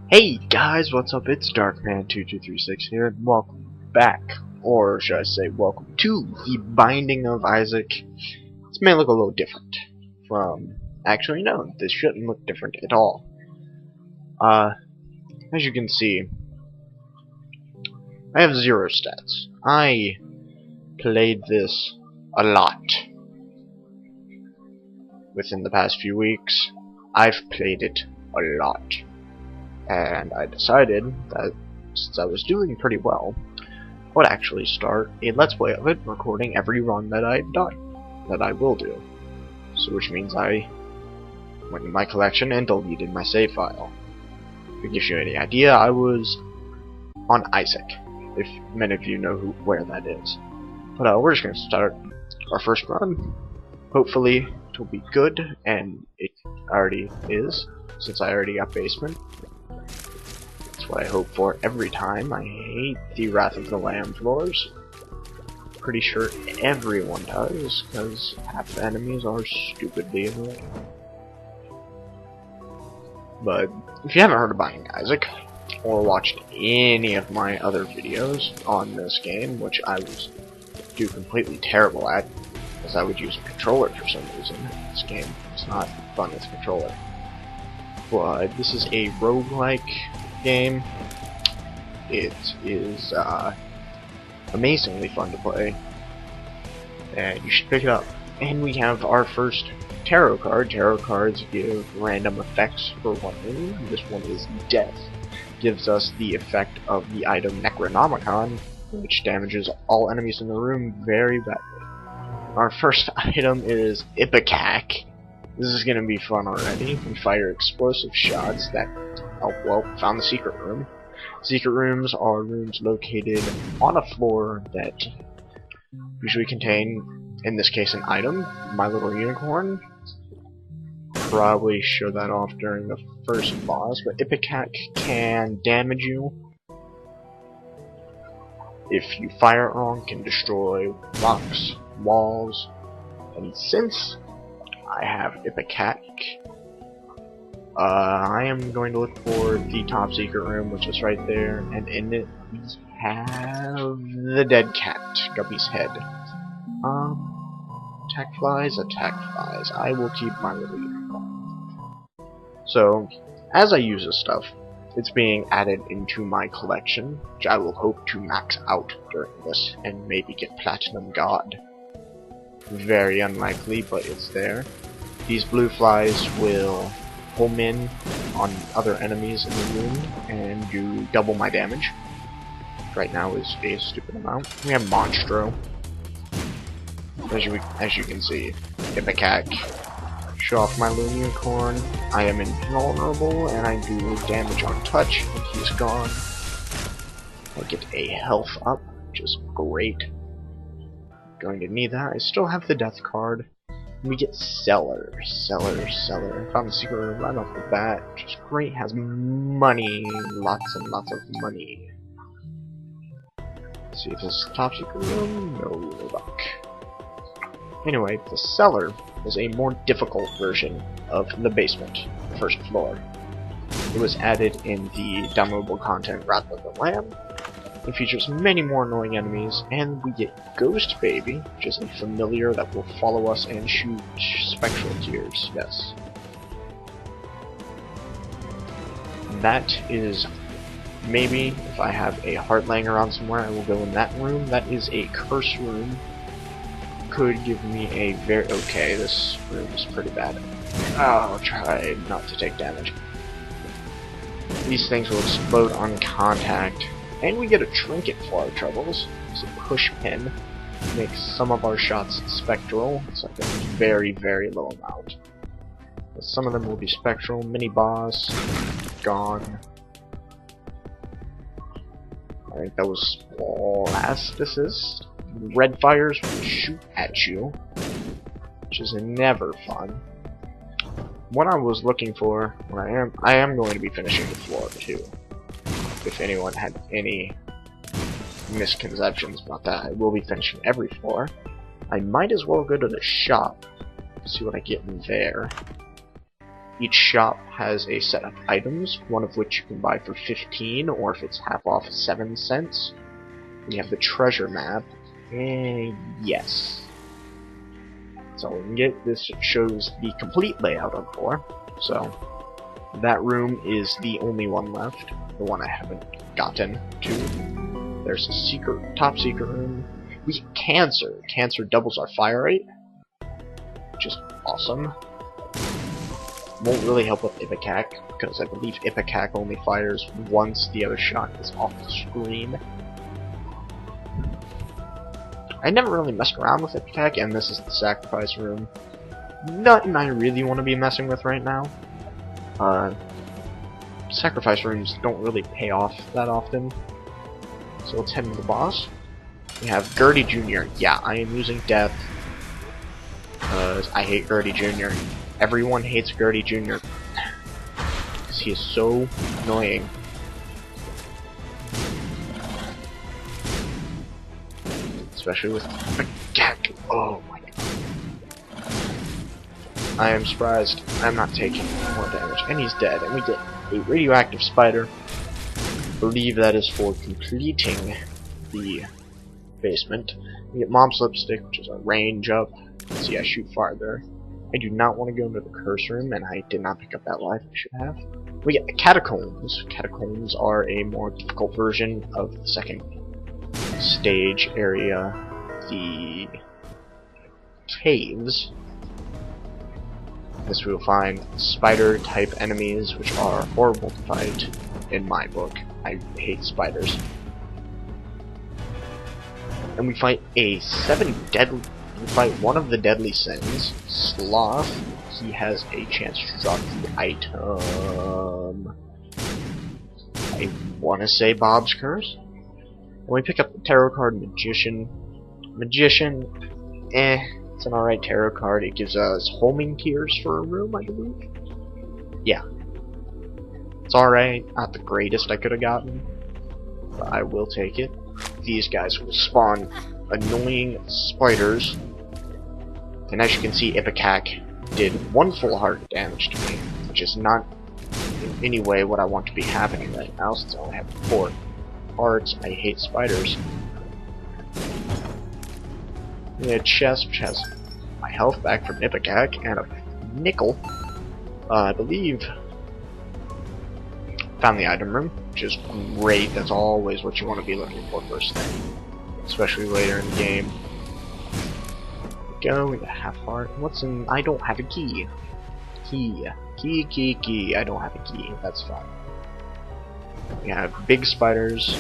Hey guys, what's up? It's Darkman2236 here, and welcome back, or should I say welcome to the Binding of Isaac. This may look a little different from... Actually, no, this shouldn't look different at all. As you can see, I have 0 stats. I played this a lot. Within the past few weeks, I've played it a lot. And I decided that since I was doing pretty well, I would actually start a Let's Play of it, recording every run that I've done, that I will do. So which means I went in my collection and deleted my save file. To give you any idea, I was on Isaac, if many of you know where that is. But we're just going to start our first run. Hopefully it will be good, and it already is, since I already got basement. That's what I hope for every time. I hate the Wrath of the Lamb floors. Pretty sure everyone does, because half the enemies are stupidly annoying. But if you haven't heard of Binding Isaac, or watched any of my other videos on this game, which I would do completely terrible at, because I would use a controller for some reason. This game is not fun with a controller. But this is a roguelike game. It is amazingly fun to play, and you should pick it up. And we have our first tarot card. Tarot cards give random effects for one room. This one is Death. Gives us the effect of the item Necronomicon, which damages all enemies in the room very badly. Our first item is Ipecac. This is gonna be fun already. We fire explosive shots that, oh well, found the secret room. Secret rooms are rooms located on a floor that usually contain, in this case, an item. My Little Unicorn. Probably show that off during the first boss, but Ipecac can damage you. If you fire it wrong, can destroy rocks, walls, and since I have Ipecac, I am going to look for the top secret room, which is right there, and in it we have the dead cat, Guppy's head. Attack flies, attack flies. I will keep my Little Unicorn. So, as I use this stuff, it's being added into my collection, which I will hope to max out during this, and maybe get Platinum God. Very unlikely, but it's there. These blue flies will home in on other enemies in the room and do double my damage. Right now is a stupid amount. We have Monstro. As you can see, Ipecac. Show off my Little Unicorn. I am invulnerable and I do damage on touch, and he's gone. I get a health up, which is great. Going to need that. I still have the death card. We get Cellar. Found the secret room right off the bat, which is great. Has money. Lots and lots of money. Let's see if this is top secret room. No luck. Anyway, the Cellar is a more difficult version of the basement, first floor. It was added in the downloadable content Wrath of the Lamb. It features many more annoying enemies, and we get Ghost Baby, which is a familiar that will follow us and shoot spectral tears. Yes. That is maybe, if I have a heart laying around somewhere, I will go in that room. That is a curse room. Could give me a very... Okay, this room is pretty bad. I'll try not to take damage. These things will explode on contact. And we get a trinket for our troubles. It's a push pin. Makes some of our shots spectral. It's like a very, very low amount. But some of them will be spectral. Mini boss. Gone. I think that was Blastocyst. Red fires will shoot at you, which is never fun. What I was looking for, I am going to be finishing the floor too. If anyone had any misconceptions about that, I will be finishing every floor. I might as well go to the shop, see what I get in there. Each shop has a set of items, one of which you can buy for 15, or if it's half off, 7 cents. We have the treasure map, and yes. That's all we can get. This shows the complete layout of 4, so that room is the only one left, the one I haven't gotten to. There's a secret, top secret room. We get cancer. Cancer doubles our fire rate, which is awesome. Won't really help with Ipecac, because I believe Ipecac only fires once the other shot is off the screen. I never really messed around with Ipecac, and this is the sacrifice room. Nothing I really want to be messing with right now. Sacrifice rooms don't really pay off that often. So let's head into the boss. We have Gertie Jr. Yeah, I am using Death, because I hate Gertie Jr. Everyone hates Gertie Jr. because he is so annoying. Especially with the cat. Oh my god. I am surprised I'm not taking more damage. And he's dead. And we get a radioactive spider. I believe that is for completing the basement. We get Mom's Lipstick, which is a range up. See, I shoot farther. I do not want to go into the curse room, and I did not pick up that life I should have. We get the catacombs. Catacombs are a more difficult version of the second stage area, the caves. This we will find spider-type enemies, which are horrible to fight in my book. I hate spiders. And we fight We fight one of the deadly sins, Sloth. He has a chance to drop the item. I want to say Bob's Curse. And we pick up the tarot card Magician. Magician, it's an alright tarot card. It gives us homing tears for a room, I believe. Yeah. It's alright, not the greatest I could have gotten, but I will take it. These guys will spawn annoying spiders. And as you can see, Ipecac did 1 full heart of damage to me, which is not in any way what I want to be happening right now, since I only have 4 hearts. I hate spiders. We have a chest, which has my health back from Ipecac, and a nickel. I believe found the item room, which is great. That's always what you want to be looking for first thing, especially later in the game. Go, we got half heart. What's in? I don't have a key. Key. I don't have a key. That's fine. We have big spiders,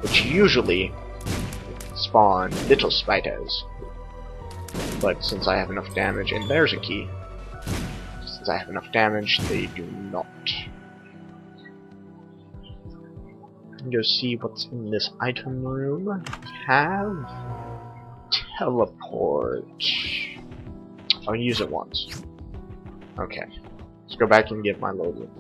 which usually spawn little spiders. But since I have enough damage, and there's a key. Since I have enough damage, they do not. Go see what's in this item room. We have teleport. I'll use it once. Okay. Let's go back and get my load.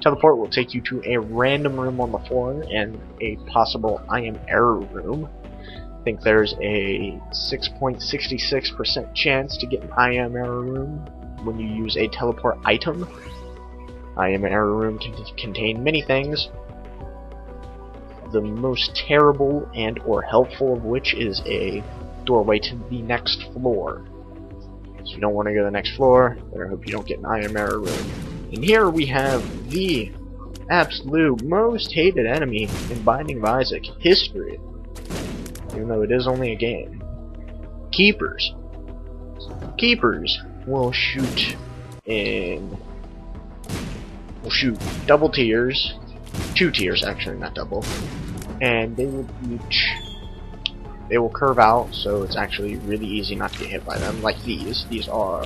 Teleport will take you to a random room on the floor and a possible I am error room. I think there's a 6.66% chance to get an I am error room when you use a teleport item. I am error room can contain many things. The most terrible and or helpful of which is a doorway to the next floor. So if you don't want to go to the next floor, then I hope you don't get an I am error room. And here we have the absolute most hated enemy in Binding of Isaac history. Even though it is only a game. Keepers. Keepers will shoot double tiers. 2 tiers actually, not double. And they will curve out, so it's actually really easy not to get hit by them. Like these. These are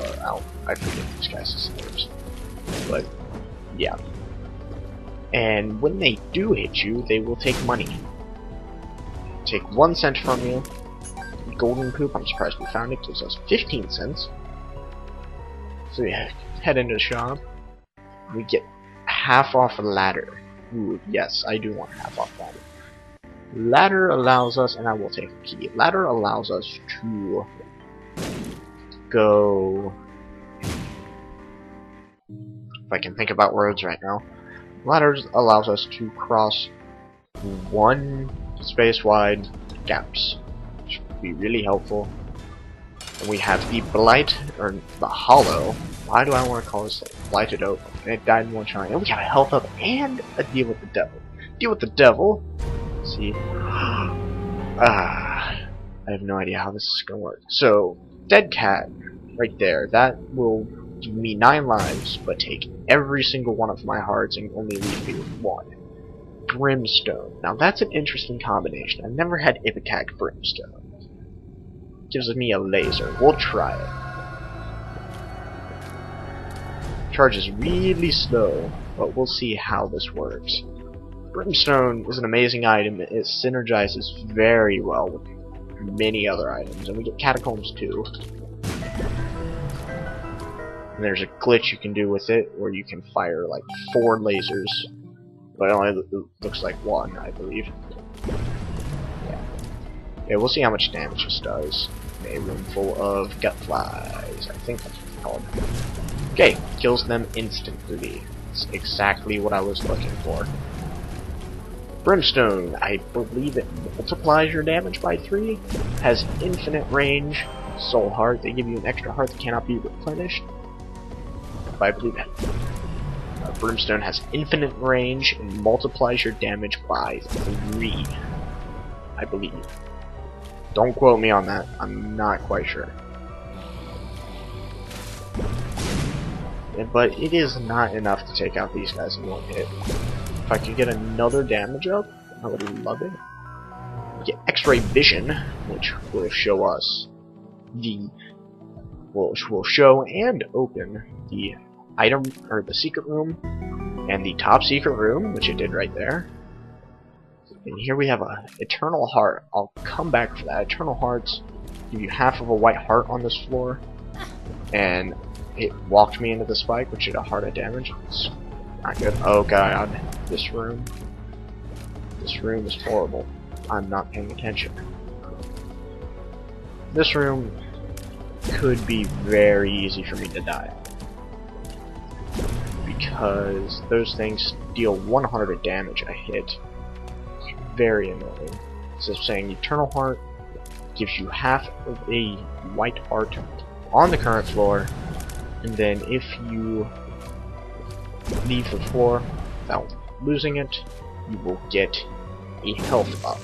I forget these guys' names. But yeah. And when they do hit you, they will take money. Take 1 cent from you. Golden poop, I'm surprised we found it, gives us 15 cents. So yeah, head into the shop. We get half off a ladder. Ooh, yes, I do want half off ladder. Ladder allows us, and I will take a key. Ladder allows us to go if I can think about words right now. Ladders allows us to cross one space-wide gaps, which would be really helpful. And we have the Blight, or the Hollow. Why do I want to call this Blighted Oak? And it died in one shot. And we got a health up and a deal with the devil. Deal with the devil? Let's see. I have no idea how this is going to work. So, Dead Cat, right there, that will give me 9 lives, but take every single one of my hearts and only leave me with 1. Brimstone. Now that's an interesting combination. I've never had Ipecac Brimstone. Gives me a laser. We'll try it. Charges really slow, but we'll see how this works. Brimstone is an amazing item. It synergizes very well with many other items, and we get catacombs too. And there's a glitch you can do with it where you can fire like 4 lasers, but it only looks like 1, I believe. Yeah, we'll see how much damage this does. A room full of gut flies, I think that's what it's called. Okay, kills them instantly. It's exactly what I was looking for. Brimstone, I believe it multiplies your damage by 3, has infinite range, soul heart, they give you an extra heart that cannot be replenished. I believe it. Brimstone has infinite range and multiplies your damage by 3, I believe. Don't quote me on that, I'm not quite sure. But it is not enough to take out these guys in one hit. If I could get another damage up, I would love it. Get X-ray vision, which will show us the will show and open the item or the secret room and the top secret room, which it did right there. And here we have a eternal heart. I'll come back for that. Eternal hearts give you half of a white heart on this floor, and it walked me into the spike, which did a heart of damage. It's not good. Oh god, this room is horrible. I'm not paying attention. This room could be very easy for me to die, because those things deal 100 damage a hit. Very annoying. So saying Eternal Heart gives you half of a white heart on the current floor, and then if you leave the floor without losing it, you will get a health up,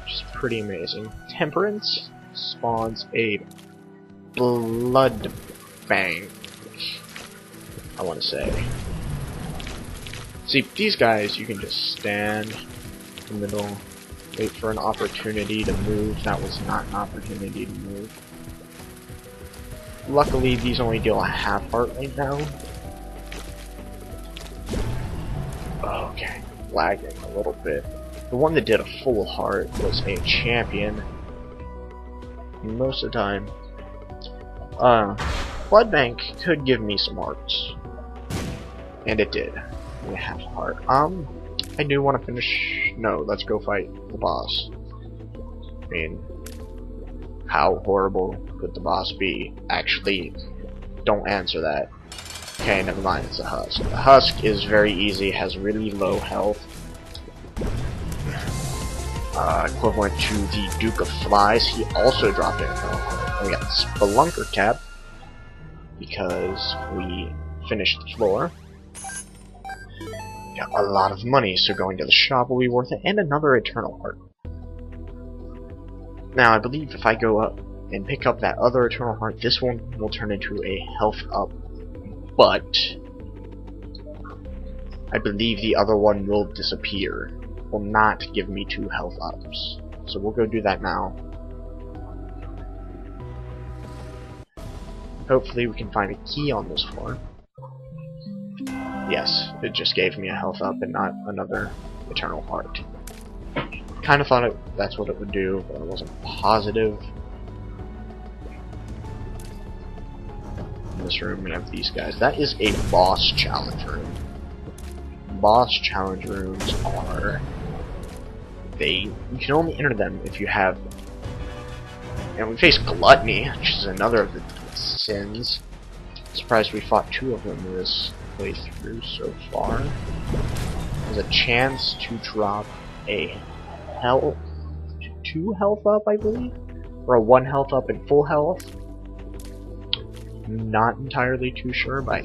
which is pretty amazing. Temperance spawns a blood bank, I want to say. See, these guys, you can just stand in the middle, wait for an opportunity to move. That was not an opportunity to move. Luckily, these only deal a half heart right now. Okay, lagging a little bit. The one that did a full heart was a champion. Most of the time, Blood Bank could give me some hearts, and it did. A half heart. I do want to finish. No, let's go fight the boss. I mean, how horrible could the boss be? Actually, don't answer that. Okay, never mind, it's a husk. The husk is very easy, has really low health. Equivalent to the Duke of Flies. He also dropped it. We got the Spelunker Cap, because we finished the floor. Got a lot of money, so going to the shop will be worth it, and another Eternal Heart. Now, I believe if I go up and pick up that other Eternal Heart, this one will turn into a health up, but I believe the other one will disappear. Will not give me 2 health ups. So we'll go do that now. Hopefully we can find a key on this floor. Yes, it just gave me a health up and not another Eternal Heart. Kind of thought that's what it would do, but I wasn't positive. In this room we have these guys. That is a boss challenge room. Boss challenge rooms are... you can only enter them if you have... And we face Gluttony, which is another of the sins. Surprised we fought 2 of them in this play through so far. There's a chance to drop a health, 2 health up, I believe, or a 1 health up and full health. Not entirely too sure, but I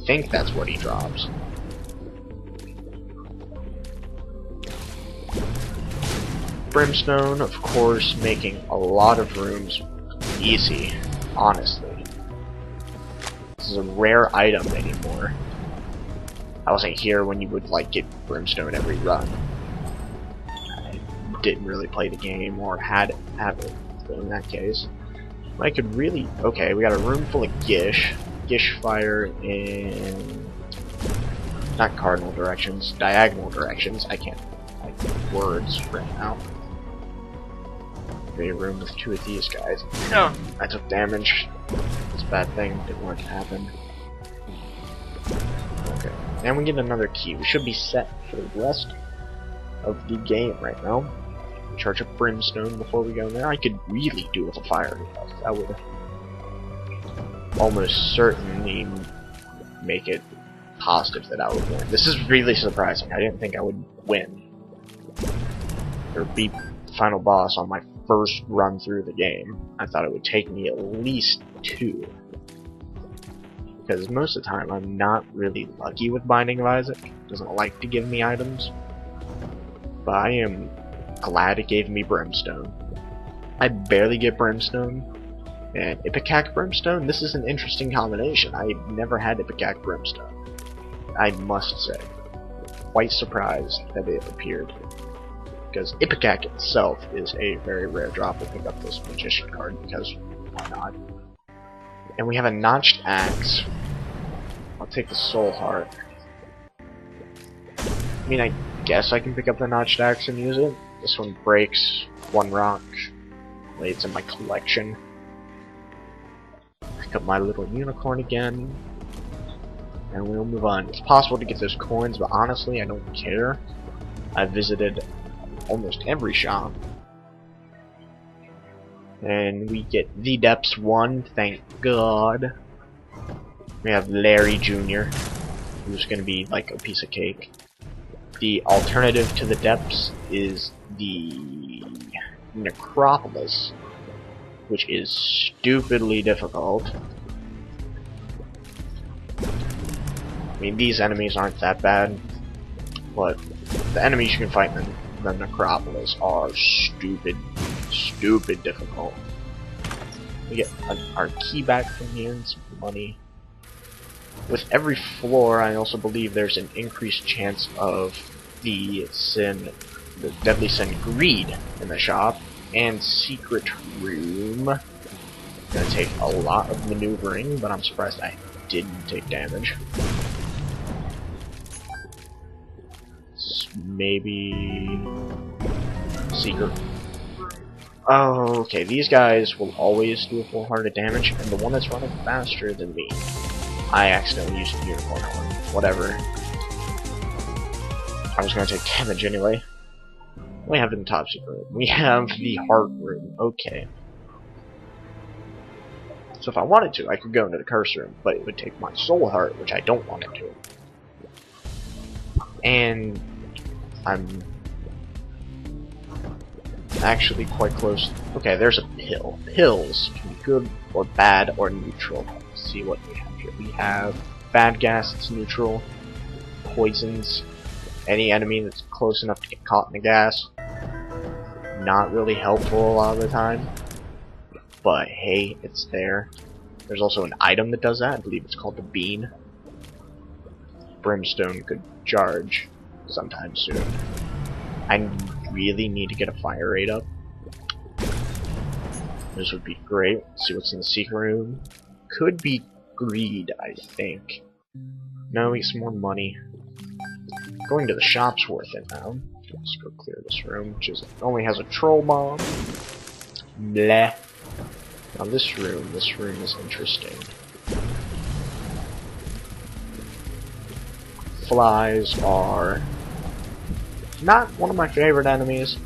think that's what he drops. Brimstone, of course, making a lot of rooms easy, honestly. This is a rare item anymore. I wasn't here when you would like get brimstone every run. I didn't really play the game or have it in that case. I could really... Okay, we got a room full of gish fire in... not cardinal directions, diagonal directions. I can't like words right now. A room with 2 of these guys. No, I took damage. It's a bad thing. Didn't want it to happen. Okay, and we get another key. We should be set for the rest of the game right now. Charge up brimstone before we go in there. I could really do with a fire. That would almost certainly make it positive that I would win. This is really surprising. I didn't think I would win or beat the final boss on my first run through the game. I thought it would take me at least 2. Because most of the time I'm not really lucky with Binding of Isaac. It doesn't like to give me items. But I am glad it gave me brimstone. I barely get brimstone. And Ipecac brimstone, this is an interesting combination. I never had Ipecac brimstone, I must say. Quite surprised that it appeared. Because Ipecac itself is a very rare drop. We'll pick up this magician card because why not? And we have a notched axe. I'll take the soul heart. I mean, I guess I can pick up the notched axe and use it. This one breaks 1 rock. It's in my collection. Pick up my little unicorn again. And we'll move on. It's possible to get those coins, but honestly, I don't care. I visited almost every shop. And we get the Depths 1, thank God. We have Larry Jr., who's gonna be like a piece of cake. The alternative to the Depths is the Necropolis, which is stupidly difficult. I mean, these enemies aren't that bad, but the enemies you can fight in the Necropolis are stupid difficult. We get our key back from here and some money. With every floor, I also believe there's an increased chance of the deadly sin greed in the shop, and secret room. Gonna take a lot of maneuvering, but I'm surprised I didn't take damage. Maybe secret. Oh, okay, these guys will always do a full heart of damage, and the one that's running faster than me, I accidentally used the unicorn horn. Whatever. I was gonna take damage anyway. What do we have in the top secret room? We have the heart room. Okay. So if I wanted to, I could go into the curse room, but it would take my soul heart, which I don't want it to. And I'm actually quite close. Okay, there's a pill. Pills can be good or bad or neutral. Let's see what we have here. We have bad gas, it's neutral. Poisons. Any enemy that's close enough to get caught in the gas. Not really helpful a lot of the time. But hey, it's there. There's also an item that does that. I believe it's called the bean. Brimstone could charge sometime soon. I really need to get a fire rate up. This would be great. Let's see what's in the secret room. Could be greed, I think. No, we get some more money. Going to the shop's worth it now. Let's go clear this room, which only has a troll bomb. Bleh. Now this room is interesting. Flies are not one of my favorite enemies.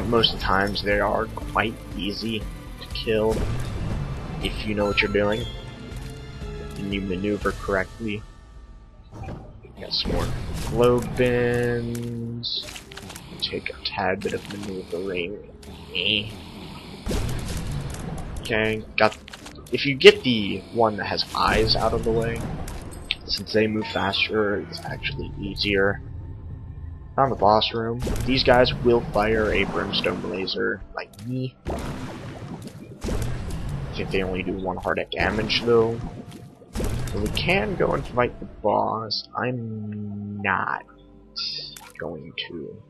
Most of the times they are quite easy to kill if you know what you're doing and you maneuver correctly. some more glow bins. Take a tad bit of maneuvering. Okay, got. If you get the one that has eyes out of the way, since they move faster, it's actually easier. Found the boss room. These guys will fire a brimstone laser like me. I think they only do 1 heart at damage though. So we can go and fight the boss. I'm not going to.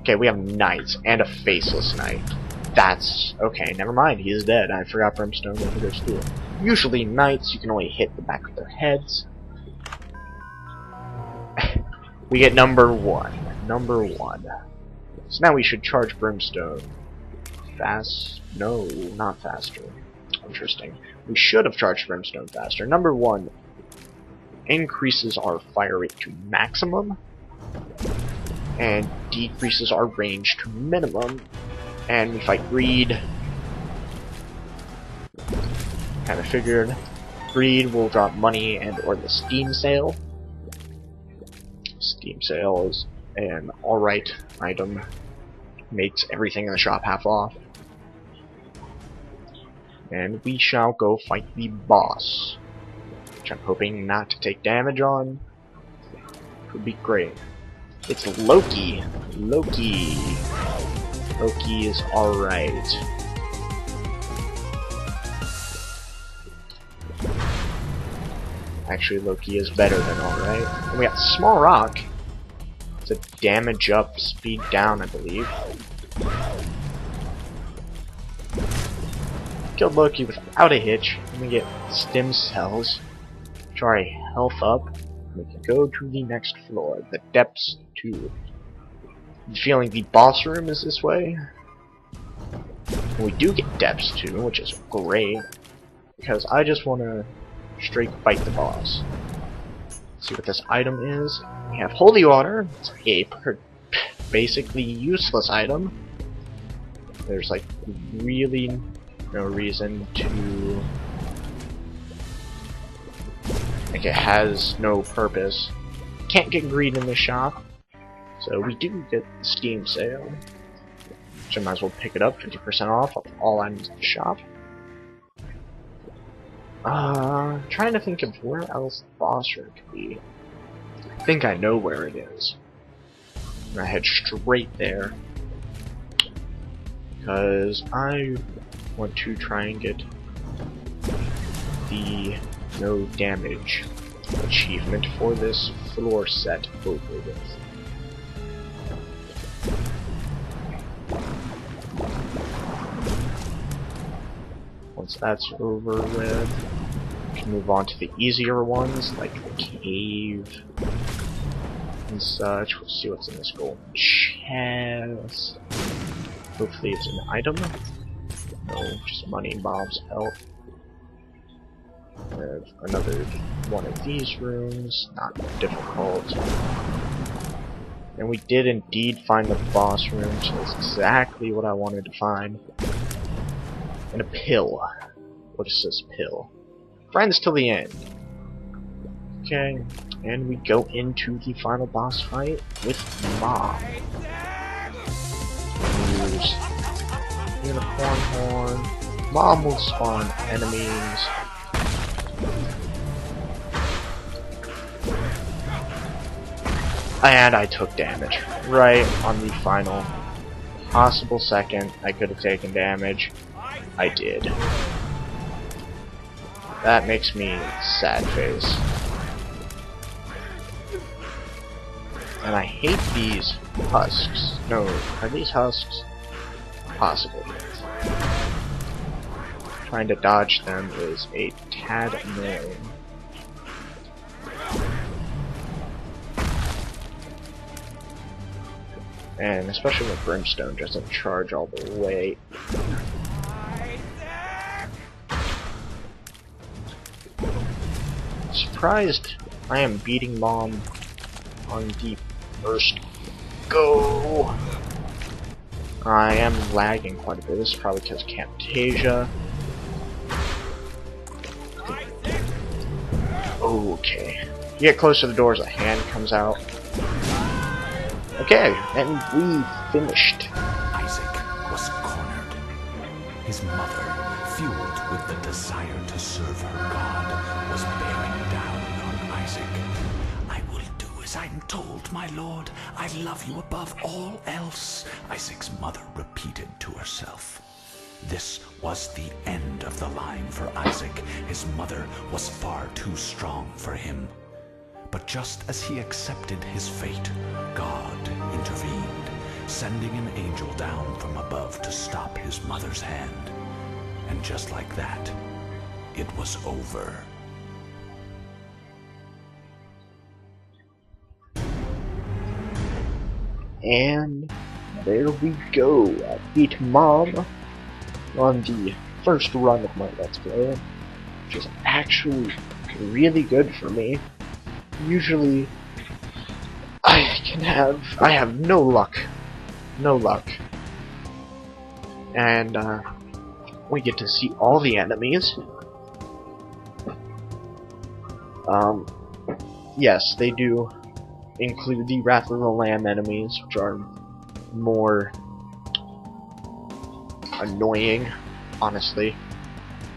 Okay, we have knights and a faceless knight. That's okay, never mind, he is dead. I forgot brimstone never goes through. Usually knights you can only hit the back of their heads. We get number 1. Number 1. So now we should charge brimstone. Fast? No, not faster. Interesting. We should have charged brimstone faster. Number 1 increases our fire rate to maximum and decreases our range to minimum. And we fight greed. Kinda figured. Greed will drop money and or the Steam sale. Steam sale is an alright item. Makes everything in the shop half off. And we shall go fight the boss, which I'm hoping not to take damage on. Could be great. It's Loki. Loki. Loki is alright. Actually, Loki is better than alright. And we got Small Rock. It's a damage up, speed down, I believe. Killed Loki without a hitch. And we get stem cells, which are a health up. We can go to the next floor, the depths 2. I'm feeling the boss room is this way. We do get depths 2, which is great, because I just want to straight fight the boss. Let's see what this item is. We have holy water. It's a basically useless item. There's like really no reason to. Like, it has no purpose. Can't get greed in the shop, so we do get the Steam sale, which I might as well pick it up, 50% off of all items in the shop. Trying to think of where else the boss room could be. I think I know where it is. I'm gonna head straight there, because I want to try and get the no damage achievement for this floor set over with. Once that's over with, we can move on to the easier ones, like the cave and such. We'll see what's in this golden chest. Hopefully it's an item. No, just money, Bob's health. Another one of these rooms, not difficult. And we did indeed find the boss room, so that's exactly what I wanted to find. And a pill. What is this pill? Friends till the end. Okay, and we go into the final boss fight with Mom. Use unicorn horn. Mom will spawn enemies. And I took damage. Right on the final possible second I could have taken damage. I did. That makes me sad face. And I hate these husks. No, are these husks? Possibly. Trying to dodge them is a tad annoying. And especially when brimstone doesn't charge all the way. Surprised I am beating Mom on the first go. I am lagging quite a bit. This is probably because Camtasia. Oh, Okay. You get close to the doors, a hand comes out. Okay, and we finished. Isaac was cornered. His mother, fueled with the desire to serve her God, was bearing down on Isaac. I will do as I'm told, my lord. I love you above all else, Isaac's mother repeated to herself. This was the end of the line for Isaac. His mother was far too strong for him. But just as he accepted his fate, God intervened, sending an angel down from above to stop his mother's hand. And just like that, it was over. And there we go. I beat Mom on the first run of my Let's Play, which is actually really good for me. Usually, I have no luck. No luck. And, we get to see all the enemies. Yes, they do include the Wrath of the Lamb enemies, which are more annoying, honestly.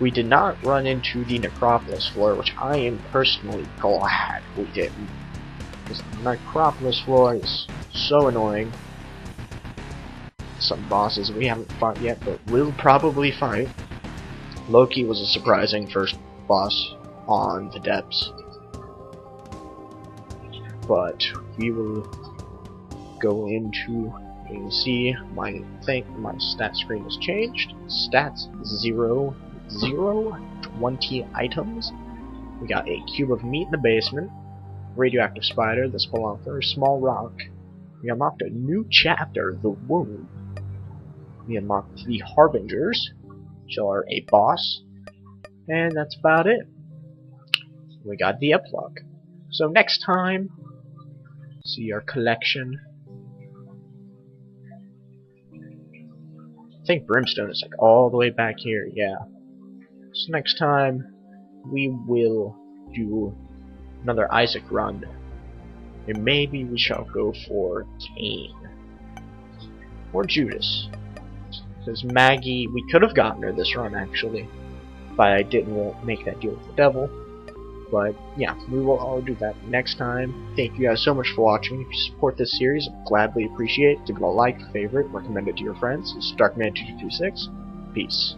We did not run into the Necropolis floor, which I am personally glad we didn't. Because the Necropolis floor is so annoying. Some bosses we haven't fought yet, but will probably fight. Loki was a surprising first boss on the depths. But we will go into, you can see my stat screen has changed. Stats 0, 20 items. We got a cube of meat in the basement, radioactive spider, the spelunker, small rock. We unlocked a new chapter, the womb. We unlocked the harbingers, which are a boss, and that's about it. We got the epilogue. So next time, see our collection. I think brimstone is like all the way back here, yeah. So next time, we will do another Isaac run. And maybe we shall go for Cain. Or Judas. Because Maggie, we could have gotten her this run actually. But I didn't make that deal with the devil. But yeah, we will all do that next time. Thank you guys so much for watching. If you support this series, I gladly appreciate it. Give it a like, favorite, recommend it to your friends. It's Darkman2226. Peace.